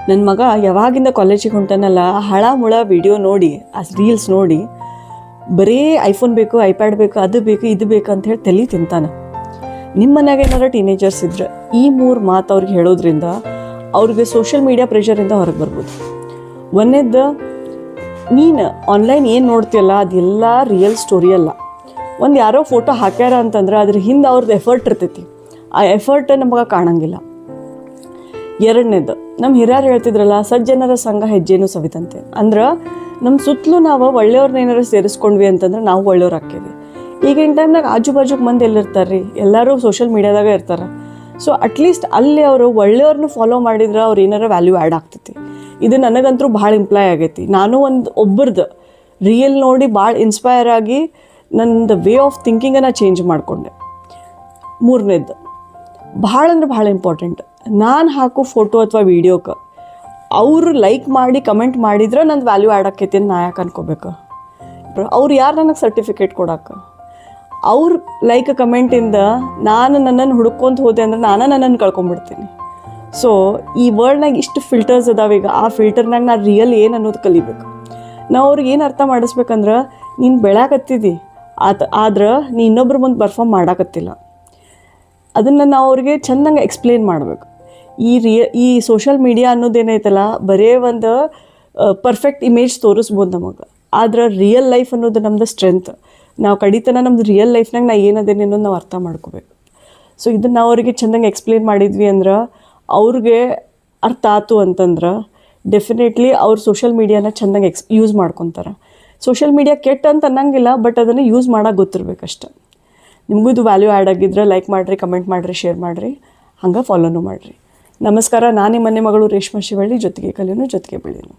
ನನ್ನ ಮಗ ಯಾವಾಗಿಂದ ಕಾಲೇಜಿಗೆ ಹೊಂಟಾನಲ್ಲ ಹಳ ಮುಳ ವಿಡಿಯೋ ನೋಡಿ ಆ ರೀಲ್ಸ್ ನೋಡಿ ಬರೀ ಐಫೋನ್ ಬೇಕು, ಐಪ್ಯಾಡ್ ಬೇಕು, ಅದು ಬೇಕು, ಇದು ಬೇಕು ಅಂತ ಹೇಳಿ ತಲೆ ತಿಂತಾನೆ. ನಿಮ್ಮ ಮನ್ಯಾಗ ಏನಾರ ಟೀನೇಜರ್ಸ್ ಇದ್ರೆ ಈ 3 ಮಾತು ಅವ್ರಿಗೆ ಹೇಳೋದ್ರಿಂದ ಅವ್ರಿಗೆ ಸೋಷಿಯಲ್ ಮೀಡಿಯಾ ಪ್ರೆಷರಿಂದ ಹೊರಗೆ ಬರ್ಬೋದು. ಒಂದೇದ್ದು, ನೀನು ಆನ್ಲೈನ್ ಏನು ನೋಡ್ತೀಯಲ್ಲ ಅದೆಲ್ಲ ರಿಯಲ್ ಸ್ಟೋರಿ ಅಲ್ಲ. ಒಂದು ಯಾರೋ ಫೋಟೋ ಹಾಕ್ಯಾರ ಅಂತಂದ್ರೆ ಅದ್ರ ಹಿಂದೆ ಅವ್ರದ್ದು ಎಫರ್ಟ್ ಇರ್ತೈತಿ. ಆ ಎಫರ್ಟ್ ನಮಗೆ ಕಾಣಂಗಿಲ್ಲ. ಎರಡನೇದು, ನಮ್ಮ ಹಿರಿಯರು ಹೇಳ್ತಿದ್ರಲ್ಲ, ಸಜ್ಜನರ ಸಂಘ ಹೆಜ್ಜೆನೂ ಸವಿತಂತೆ. ಅಂದ್ರೆ ನಮ್ಮ ಸುತ್ತಲೂ ನಾವು ಒಳ್ಳೆಯವ್ರನ್ನ ಏನಾರು ಸೇರಿಸ್ಕೊಂಡ್ವಿ ಅಂತಂದ್ರೆ ನಾವು ಒಳ್ಳೆಯವ್ರು ಹಾಕೇವಿ. ಈಗಿನ ಟೈಮ್ನಾಗ ಆಜು ಬಾಜುಗೆ ಮಂದಿ ಎಲ್ಲಿರ್ತಾರೆ ರೀ, ಎಲ್ಲರೂ ಸೋಷಿಯಲ್ ಮೀಡಿಯಾದಾಗ ಇರ್ತಾರೆ. ಸೊ ಅಟ್ಲೀಸ್ಟ್ ಅಲ್ಲಿ ಅವರು ಒಳ್ಳೆಯವ್ರನ್ನ ಫಾಲೋ ಮಾಡಿದ್ರೆ ಅವ್ರು ಏನಾರ ವ್ಯಾಲ್ಯೂ ಆ್ಯಡ್ ಆಗ್ತೈತಿ. ಇದು ನನಗಂತೂ ಭಾಳ ಇಂಪ್ಲಾಯ್ ಆಗೈತಿ. ನಾನು ಒಬ್ಬರದ್ದು ರಿಯಲ್ ನೋಡಿ ಭಾಳ ಇನ್ಸ್ಪೈರ್ ಆಗಿ ನನ್ನದು ವೇ ಆಫ್ ಥಿಂಕಿಂಗನ್ನು ಚೇಂಜ್ ಮಾಡಿಕೊಂಡೆ. ಮೂರನೇದು, ಭಾಳ ಅಂದ್ರೆ ಭಾಳ ಇಂಪಾರ್ಟೆಂಟ್, ನಾನು ಹಾಕೋ ಫೋಟೋ ಅಥವಾ ವೀಡಿಯೋಕ್ಕೆ ಅವರು ಲೈಕ್ ಮಾಡಿ ಕಮೆಂಟ್ ಮಾಡಿದ್ರೆ ನಂದು ವ್ಯಾಲ್ಯೂ ಆ್ಯಡ್ ಆಕೈತಿ ಅಂತ ನಾ ಯಾಕೆ ಅನ್ಕೋಬೇಕು? ಅವ್ರು ಯಾರು ನನಗೆ ಸರ್ಟಿಫಿಕೇಟ್ ಕೊಡೋಕೆ? ಅವ್ರ ಲೈಕ್ ಕಮೆಂಟಿಂದ ನಾನು ನನ್ನನ್ನು ಹುಡ್ಕೊಂತ ಹೋದೆ ಅಂದ್ರೆ ನನ್ನನ್ನು ಕಳ್ಕೊಂಬಿಡ್ತೀನಿ. ಸೊ ಈ ವರ್ಲ್ಡ್ನಾಗ ಇಷ್ಟು ಫಿಲ್ಟರ್ಸ್ ಅದಾವೀಗ, ಆ ಫಿಲ್ಟರ್ನಾಗ ನಾನು ರಿಯಲ್ ಏನು ಅನ್ನೋದು ಕಲಿಬೇಕು. ನಾವು ಅವ್ರಿಗೆ ಏನು ಅರ್ಥ ಮಾಡಿಸ್ಬೇಕಂದ್ರೆ, ನೀನು ಬೆಳಕತ್ತಿದ್ದಿ ಆದ್ರೆ ನೀ ಇನ್ನೊಬ್ರ ಮುಂದೆ ಪರ್ಫಾರ್ಮ್ ಮಾಡೋಕತ್ತಿಲ್ಲ. ಅದನ್ನು ನಾವು ಅವ್ರಿಗೆ ಚೆಂದಂಗೆ ಎಕ್ಸ್ಪ್ಲೇನ್ ಮಾಡಬೇಕು. ಈ ಸೋಷಲ್ ಮೀಡಿಯಾ ಅನ್ನೋದೇನೈತಲ್ಲ, ಬರೇ ಒಂದು ಪರ್ಫೆಕ್ಟ್ ಇಮೇಜ್ ತೋರಿಸ್ಬೋದು ನಮಗೆ. ಆದ್ರೆ ರಿಯಲ್ ಲೈಫ್ ಅನ್ನೋದು ನಮ್ಮದು ಸ್ಟ್ರೆಂತ್. ನಾವು ಕಡಿತನ ನಮ್ಮದು ರಿಯಲ್ ಲೈಫ್ನಾಗ ನಾ ಏನದೇನೆ ಅನ್ನೋದು ನಾವು ಅರ್ಥ ಮಾಡ್ಕೋಬೇಕು. ಸೊ ಇದನ್ನು ನಾವು ಅವರಿಗೆ ಚೆಂದಂಗೆ ಎಕ್ಸ್ಪ್ಲೇನ್ ಮಾಡಿದ್ವಿ ಅಂದ್ರೆ, ಅವ್ರಿಗೆ ಅರ್ಥ ಆಯ್ತು ಅಂತಂದ್ರೆ ಡೆಫಿನೆಟ್ಲಿ ಅವ್ರು ಸೋಷಲ್ ಮೀಡಿಯಾನ ಚೆಂದಂಗೆ ಯೂಸ್ ಮಾಡ್ಕೊತಾರೆ. ಸೋಷಲ್ ಮೀಡಿಯಾ ಕೆಟ್ಟ ಅಂತ ಅನ್ನಂಗಿಲ್ಲ, ಬಟ್ ಅದನ್ನು ಯೂಸ್ ಮಾಡೋಕೆ ಗೊತ್ತಿರಬೇಕಷ್ಟೆ. ನಿಮಗೂ ಇದು ವ್ಯಾಲ್ಯೂ ಆ್ಯಡ್ ಆಗಿದ್ರೆ ಲೈಕ್ ಮಾಡಿರಿ, ಕಮೆಂಟ್ ಮಾಡಿರಿ, ಶೇರ್ ಮಾಡಿರಿ, ಹಂಗೆ ಫಾಲೋನು ಮಾಡಿರಿ. ನಮಸ್ಕಾರ. ನಾನು ನಿಮ್ಮ ಮನೆ ಮಗಳು ರೇಷ್ಮಾ ಶಿವಳ್ಳಿ. ಜೊತೆಗೆ ಕಲಿಯೋನು, ಜೊತೆಗೆ ಬೆಳೆಯೋನು.